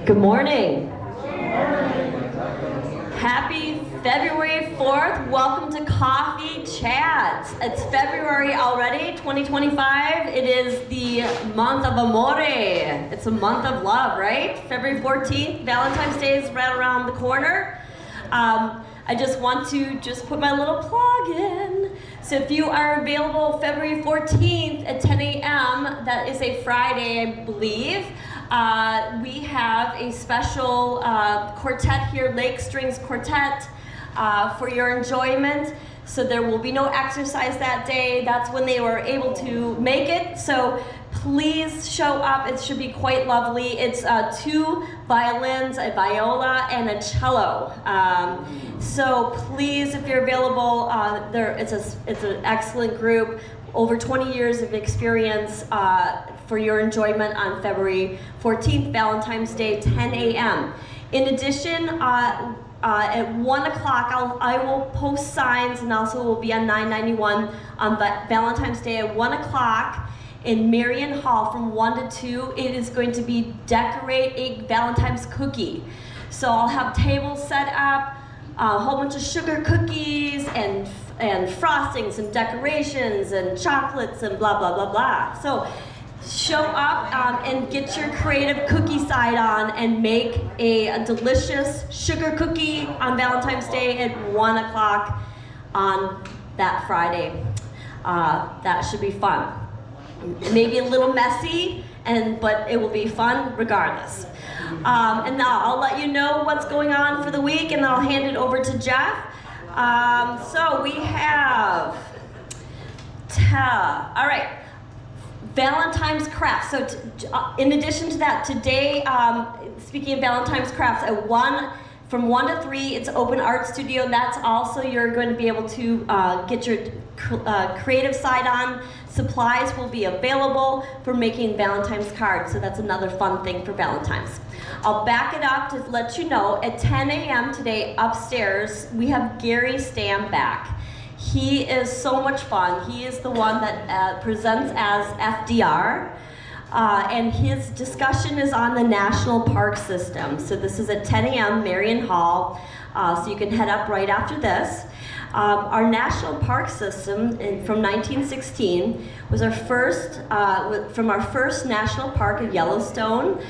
Good morning. Happy February 4th. Welcome to Coffee Chats. It's February already, 2025. It is the month of amore. It's a month of love, right? February 14th, Valentine's Day is right around the corner. I just want to put my little plug in. So if you are available February 14th at 10 a.m., that is a Friday, I believe, we have a special quartet here, Lake Strings Quartet, for your enjoyment. So there will be no exercise that day. That's when they were able to make it. So please show up. It should be quite lovely. It's 2 violins, a viola, and a cello. So please, if you're available, it's an excellent group. Over 20 years of experience for your enjoyment on February 14th, Valentine's Day, 10 a.m. In addition, at 1 o'clock, I will post signs, and also will be on 991 on Valentine's Day at 1 o'clock in Marion Hall from 1 to 2. It is going to be Decorate a Valentine's Cookie. So I'll have tables set up, a whole bunch of sugar cookies and frostings and decorations and chocolates and blah, blah, blah, blah. So show up and get your creative cookie side on and make a delicious sugar cookie on Valentine's Day at 1 o'clock on that Friday. That should be fun. Maybe a little messy, but it will be fun regardless. And now I'll let you know what's going on for the week, and then I'll hand it over to Jeff. So we have, all right, Valentine's crafts. So in addition to that, today, speaking of Valentine's crafts, from 1 to 3, it's open art studio. That's also, you're going to be able to get your creative side on. Supplies will be available for making Valentine's cards, so that's another fun thing for Valentine's. I'll back it up to let you know, at 10 a.m. today upstairs, we have Gary Stam back. He is so much fun. He is the one that presents as FDR, and his discussion is on the National Park System. So this is at 10 a.m. Marion Hall, so you can head up right after this. Our National Park System from 1916 was our first, from our first national park at Yellowstone,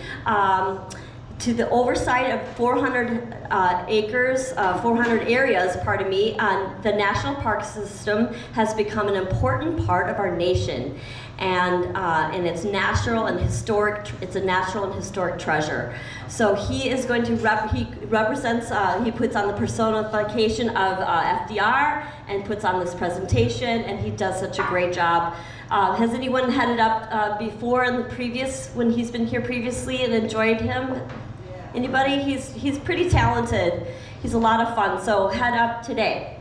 to the oversight of 400 acres, 400 areas, pardon me, the National Park System has become an important part of our nation. And it's natural and historic, it's a natural and historic treasure. So he is going to, he represents, he puts on the personification of FDR and puts on this presentation, and he does such a great job. Has anyone headed up before in the previous, when he's been here previously and enjoyed him? Anybody? He's pretty talented. He's a lot of fun, so head up today.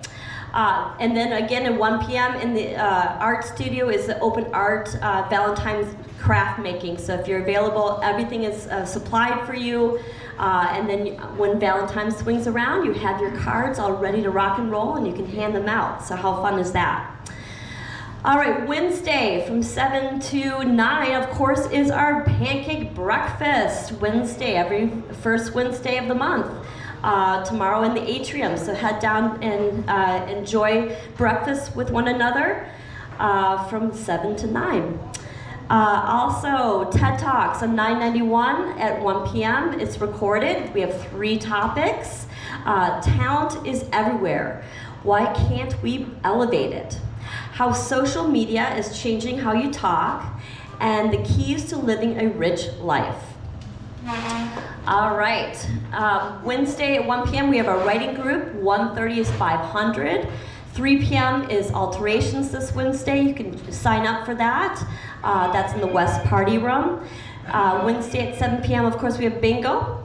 And then again at 1 p.m. in the art studio is the open art Valentine's craft making. So if you're available, everything is supplied for you. And then when Valentine's swings around, you have your cards all ready to rock and roll, and you can hand them out. So how fun is that? All right, Wednesday from 7 to 9, of course, is our pancake breakfast. Wednesday, every first Wednesday of the month. Tomorrow in the atrium, so head down and enjoy breakfast with one another from 7 to 9. Also, TED Talks on 991 at 1 p.m. It's recorded. We have 3 topics. Talent is everywhere. Why can't we elevate it? How social media is changing how you talk, and the keys to living a rich life. All right, Wednesday at 1 p.m. we have our writing group. 1:30 is 500. 3 p.m. is alterations this Wednesday. You can sign up for that. That's in the West Party Room. Wednesday at 7 p.m. of course we have bingo.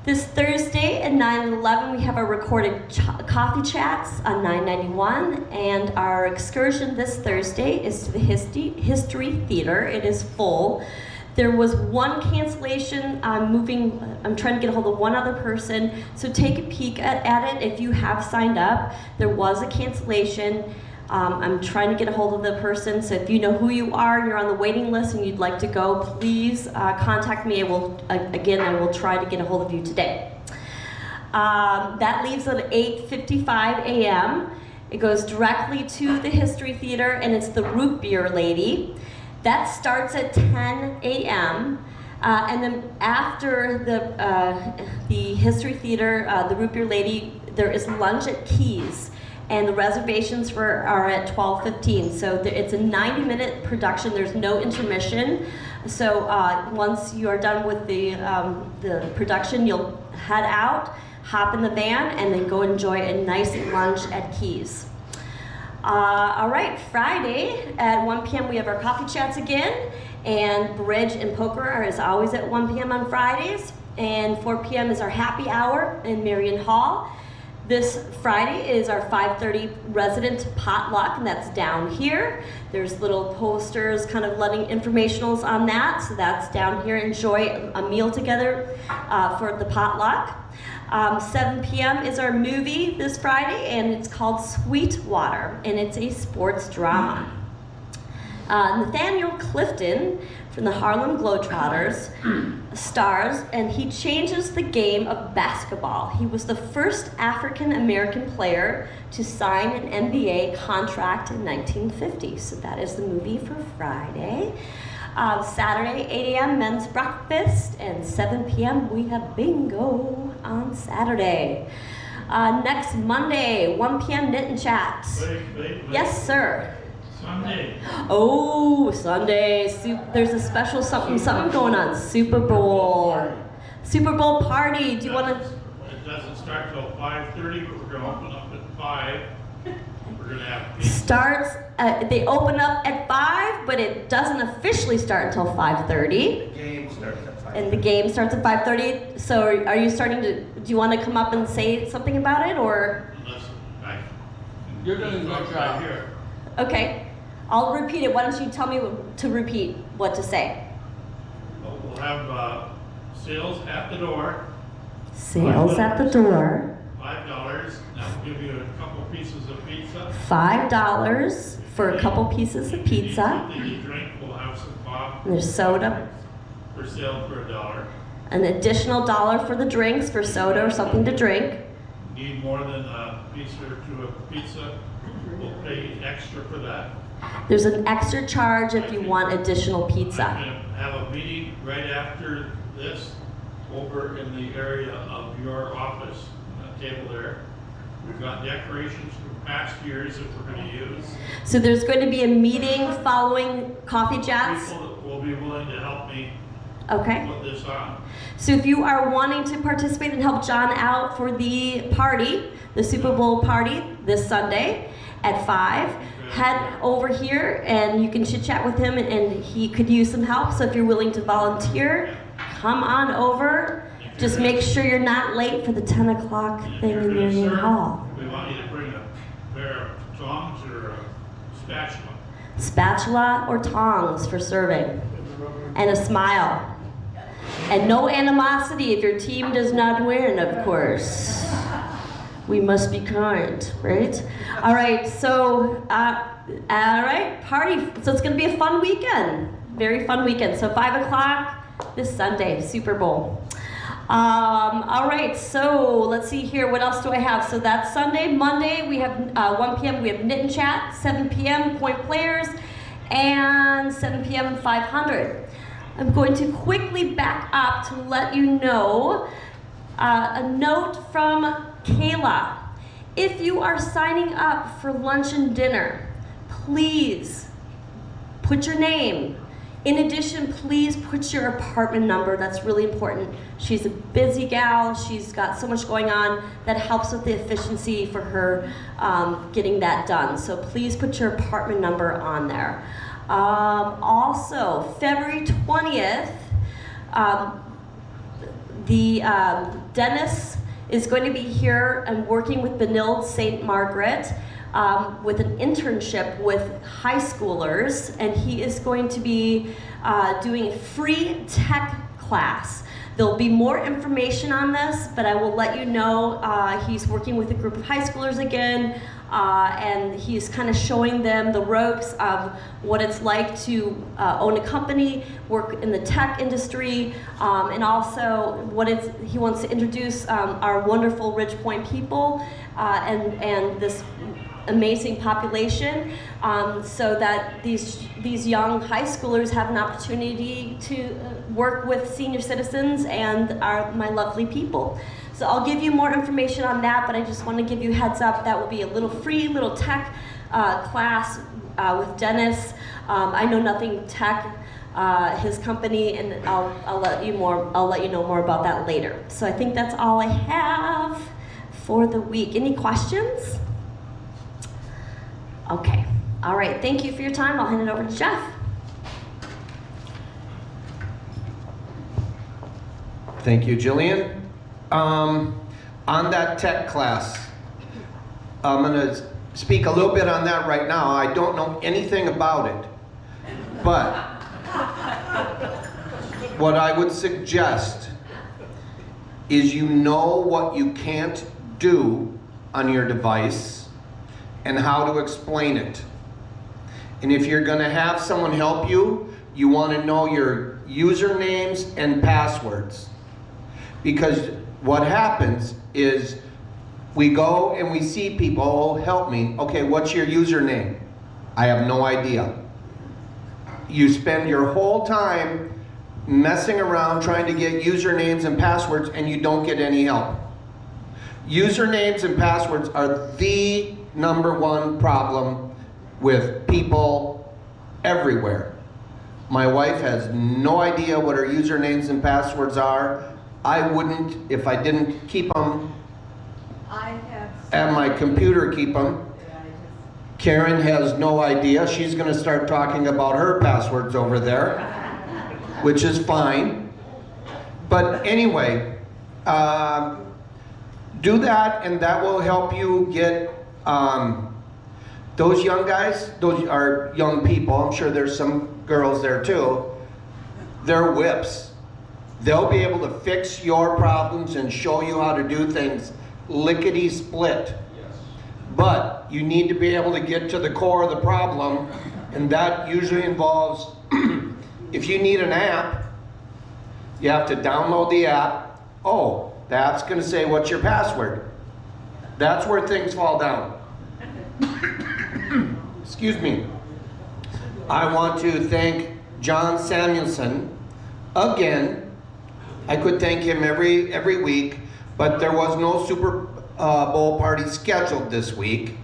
This Thursday at 9 and 11 we have our recorded coffee chats on 991, and our excursion this Thursday is to the History Theater. It is full. There was one cancellation. I'm trying to get a hold of one other person, so take a peek at it if you have signed up. There was a cancellation. I'm trying to get a hold of the person, so if you know who you are and you're on the waiting list and you'd like to go, please contact me. I will try to get a hold of you today. That leaves at 8:55 a.m. It goes directly to the History Theater, and it's the Root Beer Lady. That starts at 10 a.m. And then after the History Theater, the Root Beer Lady, there is lunch at Keys. And the reservations are at 12:15. So it's a 90-minute production. There's no intermission. So once you are done with the production, you'll head out, hop in the van, and then go enjoy a nice lunch at Keys. All right, Friday at 1 p.m. we have our coffee chats again, and bridge and poker are as always at 1 p.m. on Fridays, and 4 p.m. is our happy hour in Marion Hall. This Friday is our 5:30 resident potluck, and that's down here. There's little posters kind of letting informationals on that, so that's down here. Enjoy a meal together for the potluck. 7 p.m. is our movie this Friday, and it's called Sweetwater, and it's a sports drama. Nathaniel Clifton from the Harlem Globetrotters stars, and he changes the game of basketball. He was the first African-American player to sign an NBA contract in 1950. So that is the movie for Friday. Saturday, 8 a.m. men's breakfast, and 7 p.m. we have bingo on Saturday. Next Monday, 1 p.m. knit and chat. Wait. Yes, sir. Sunday. Oh, Sunday. There's a special something going on. Super Bowl. Super Bowl party. Do you want to? It doesn't start till 5:30, but we're going to open up at 5. We're going to have they open up at 5, but it doesn't officially start until 5:30. The game starts at 5:30. And the game starts at 5:30. So are you starting to? Do you want to come up and say something about it, or? Unless You're doing a good job here. Okay. I'll repeat it. Why don't you tell me to repeat what to say? We'll have sales at the door. Sales at the door. $5. That will give you a couple pieces of pizza. $5 for a couple pieces of pizza. Something to drink. We'll have some pop. And there's soda. For sale for $1. An additional $1 for the drinks, for soda or something to drink. Need more than a piece or two of pizza. We'll pay extra for that. There's an extra charge if you want additional pizza. I'm going to have a meeting right after this over in the area of your office, on the table there. We've got decorations from past years that we're going to use. So there's going to be a meeting following Coffee Chats. People that will be willing to help me Okay. put this on. So if you are wanting to participate and help John out for the party, the Super Bowl party this Sunday at 5, head over here and you can chit chat with him, and he could use some help. So if you're willing to volunteer, come on over. Just make sure you're not late for the 10 o'clock thing in Marion Hall. We want you to bring a pair of tongs or a spatula. Spatula or tongs for serving. And a smile. And no animosity if your team does not win, of course. We must be kind, right? All right, so, party. So it's gonna be a fun weekend. Very fun weekend. So 5 o'clock this Sunday, Super Bowl. All right, so let's see here. What else do I have? So that's Sunday. Monday, we have 1 p.m. we have knit and chat. 7 p.m. point players, and 7 p.m. 500. I'm going to quickly back up to let you know a note from Kayla. If you are signing up for lunch and dinner, please put your name. In addition, please put your apartment number. That's really important. She's a busy gal. She's got so much going on. That helps with the efficiency for her getting that done. So please put your apartment number on there. Also, February 20th, Dennis is going to be here and working with Benilde St. Margaret with an internship with high schoolers, and he is going to be doing a free tech class. There'll be more information on this, but I will let you know he's working with a group of high schoolers again, and he's kind of showing them the ropes of what it's like to own a company, work in the tech industry, and also he wants to introduce our wonderful Ridgepoint people and this amazing population, so that these young high schoolers have an opportunity to work with senior citizens and my lovely people. So I'll give you more information on that, but I just want to give you a heads up. That will be a little free little tech class with Dennis. I know nothing tech, his company, and I'll let you know more about that later. So I think that's all I have for the week. Any questions? Okay. All right. Thank you for your time. I'll hand it over to Jeff. Thank you, Jillian. On that tech class, I'm going to speak a little bit on that right now. I don't know anything about it, but what I would suggest is you know what you can't do on your device and how to explain it. And if you're going to have someone help you, you want to know your usernames and passwords. Because what happens is we go and we see people, oh, help me. Okay, what's your username? I have no idea. You spend your whole time messing around trying to get usernames and passwords, and you don't get any help. Usernames and passwords are the #1 problem with people everywhere. My wife has no idea what her usernames and passwords are. I wouldn't if I didn't keep them. I have. At my computer keep them. Karen has no idea. She's going to start talking about her passwords over there, which is fine. But anyway, do that, and that will help you get those young guys. Those are young people. I'm sure there's some girls there too. They're whips. They'll be able to fix your problems and show you how to do things lickety-split. Yes. But you need to be able to get to the core of the problem, and that usually involves, if you need an app, you have to download the app. Oh, the app's going to say, what's your password? That's where things fall down. Excuse me. I want to thank John Samuelson again. I could thank him every week, but there was no Super Bowl party scheduled this week.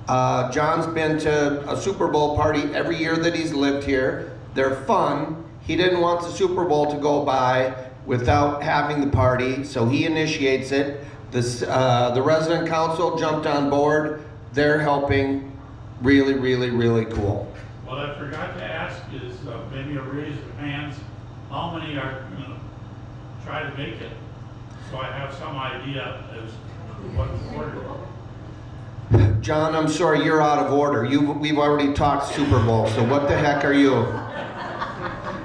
John's been to a Super Bowl party every year that he's lived here. They're fun. He didn't want the Super Bowl to go by without having the party, so he initiates it. The resident council jumped on board. They're helping. Really, really, really cool. What I forgot to ask is maybe a raise of hands. How many are going to try to make it? So I have some idea as to what to order. John, I'm sorry, you're out of order. We've already talked Super Bowl, so what the heck are you?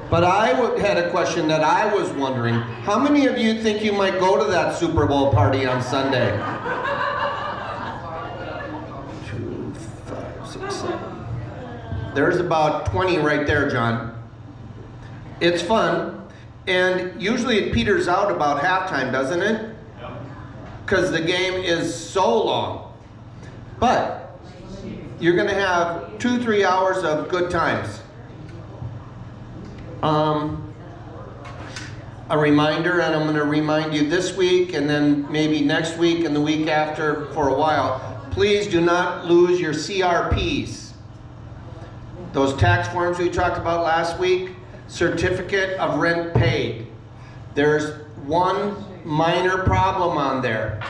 But I had a question that I was wondering. How many of you think you might go to that Super Bowl party on Sunday? 2, 5, 6, 7. There's about 20 right there, John. It's fun, and usually it peters out about halftime, doesn't it? Because the game is so long. But you're going to have 2-3 hours of good times. A reminder, and I'm going to remind you this week and then maybe next week and the week after for a while, please do not lose your CRPs. Those tax forms we talked about last week, certificate of rent paid. There's one minor problem on there,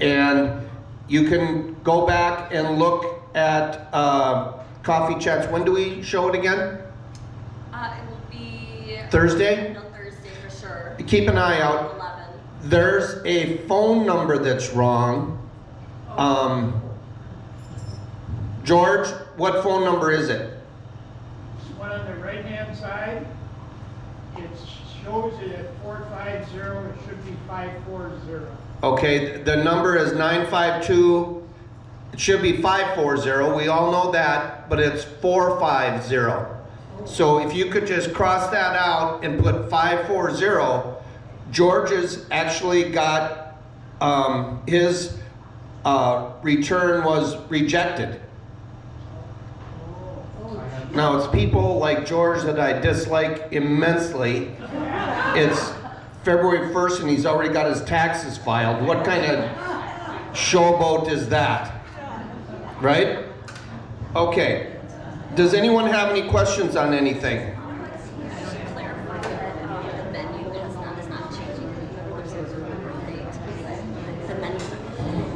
and you can go back and look at Coffee Chats. When do we show it again? It will be Thursday? No, Thursday for sure. Keep an eye out. 11. There's a phone number that's wrong. George, what phone number is it? One on the right-hand side, it's shows it at 450, it should be 540. Okay, the number is 952, it should be 540, we all know that, but it's 450. So if you could just cross that out and put 540, George's actually got, his return was rejected. Now it's people like George that I dislike immensely. It's February 1st and he's already got his taxes filed. What kind of showboat is that? Right? Okay. Does anyone have any questions on anything?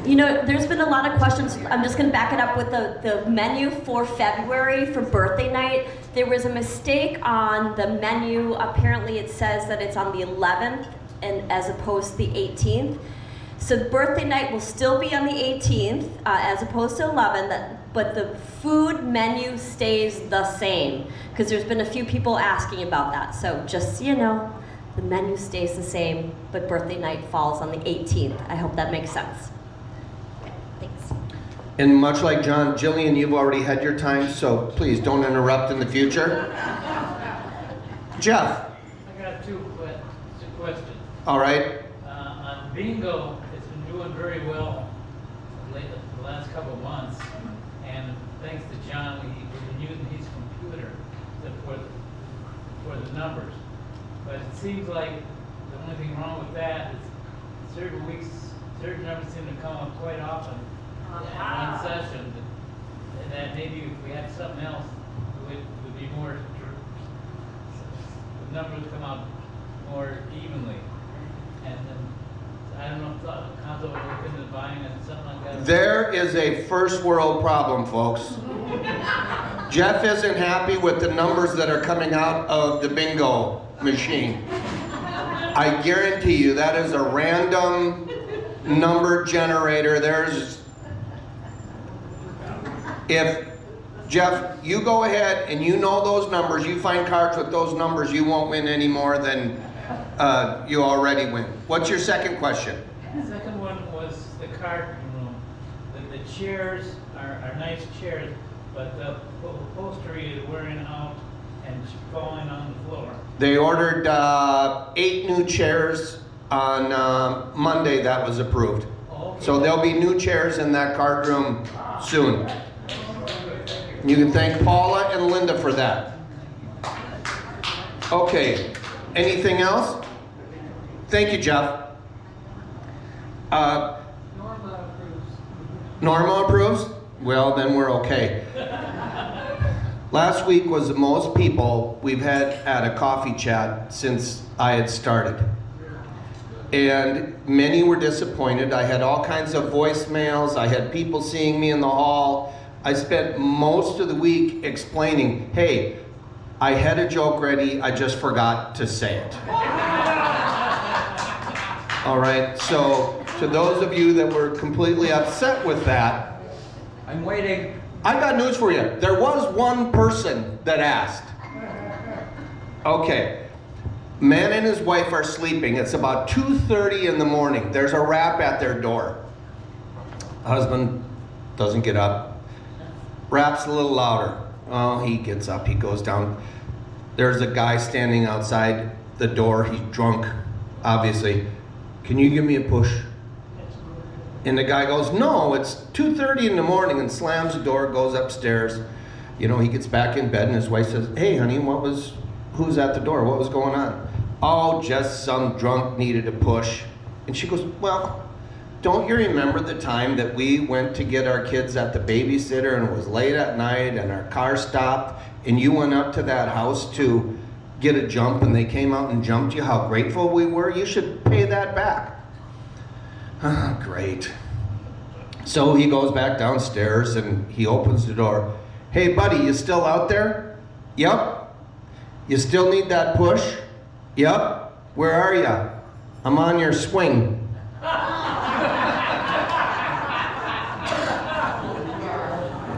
You know, there's been a lot of questions. I'm just going to back it up with the menu for February for birthday night. There was a mistake on the menu. Apparently it says that it's on the 11th and as opposed to the 18th. So birthday night will still be on the 18th as opposed to 11th, but the food menu stays the same because there's been a few people asking about that. So just so you know, the menu stays the same, but birthday night falls on the 18th. I hope that makes sense. Thanks. And much like John, Jillian, you've already had your time, so please don't interrupt in the future. Jeff. I got two questions. All right. On bingo, it's been doing very well the last couple of months, and thanks to John, we've been using his computer for the numbers. But it seems like the only thing wrong with that is certain weeks, certain numbers seem to come up quite often in one session, and that maybe if we had something else, it would be more, the numbers come out more evenly. And then, I don't know if the council would look into buying it, something like that. There is a first world problem, folks. Jeff isn't happy with the numbers that are coming out of the bingo machine. I guarantee you that is a random number generator. If Jeff, you go ahead and you know those numbers, you find cards with those numbers, you won't win any more than you already win. What's your second question? The second one was the card room. The chairs are nice chairs, but the upholstery is wearing out and falling on the floor. They ordered 8 new chairs on Monday. That was approved. Okay. So there'll be new chairs in that card room soon. You can thank Paula and Linda for that. Okay, anything else? Thank you, Jeff. Norma approves. Norma approves? Well, then we're okay. Last week was the most people we've had at a coffee chat since I had started. And many were disappointed. I had all kinds of voicemails. I had people seeing me in the hall. I spent most of the week explaining, hey, I had a joke ready, I just forgot to say it. All right, so to those of you that were completely upset with that, I'm waiting. I got news for you. There was one person that asked. Okay, man and his wife are sleeping. It's about 2:30 in the morning. There's a rap at their door. Husband doesn't get up. Raps a little louder. Oh, he gets up, he goes down. There's a guy standing outside the door. He's drunk, obviously. Can you give me a push? And the guy goes, no, it's 2:30 in the morning, and slams the door, goes upstairs. You know, he gets back in bed and his wife says, hey honey, who's at the door? What was going on? Oh, just some drunk needed a push. And she goes, well, don't you remember the time that we went to get our kids at the babysitter and it was late at night and our car stopped and you went up to that house to get a jump and they came out and jumped you? How grateful we were. You should pay that back. Ah, great. So he goes back downstairs and he opens the door. Hey buddy, you still out there? Yep. You still need that push? Yep. Where are you? I'm on your swing.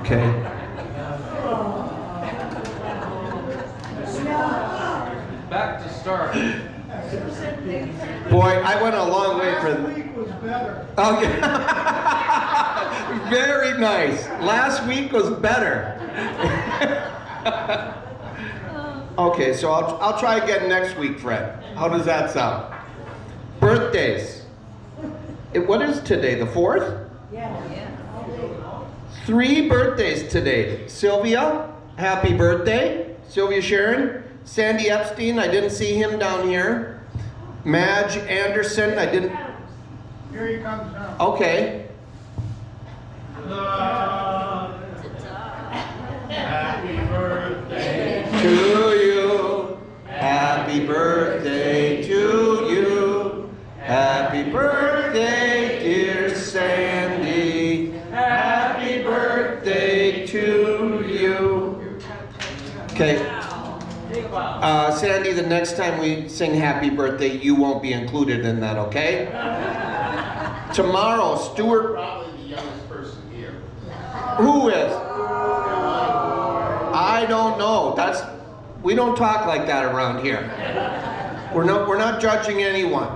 Okay. Back to start. Boy, I went a long way for. Last week was better. Oh, yeah. Very nice. Last week was better. Okay, so I'll try again next week, Fred. How does that sound? Birthdays. What is today, the 4th? Yeah. 3 birthdays today. Sylvia, happy birthday. Sylvia Sharon. Sandy Epstein, I didn't see him down here. Madge Anderson, I didn't. Here he comes now. Okay. Happy birthday. To you. Happy birthday to you. Happy birthday, dear Sandy. Happy birthday to you. Okay. Sandy, the next time we sing happy birthday, you won't be included in that, okay? Tomorrow, Stuart. Probably the youngest person here. Who is? I don't know. We don't talk like that around here. We're not judging anyone.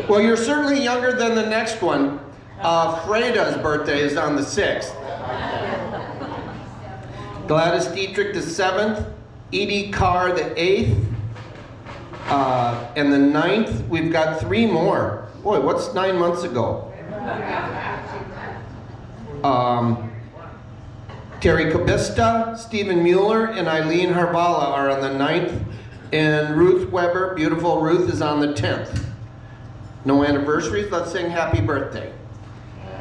Well, you're certainly younger than the next one. Freda's birthday is on the 6th. Gladys Dietrich the 7th. Edie Carr the 8th. And the 9th, we've got 3 more. Boy, what's 9 months ago? Terry Cabista, Stephen Mueller, and Eileen Harvala are on the 9th. And Ruth Weber, beautiful Ruth, is on the 10th. No anniversaries, let's sing happy birthday.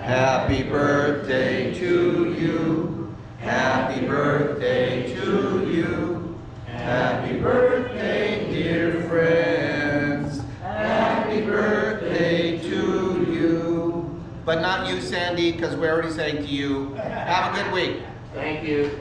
Happy birthday to you. Happy birthday to you. Happy birthday, dear friends. Happy birthday to you. But not you, Sandy, because we already sang to you. Have a good week. Thank you.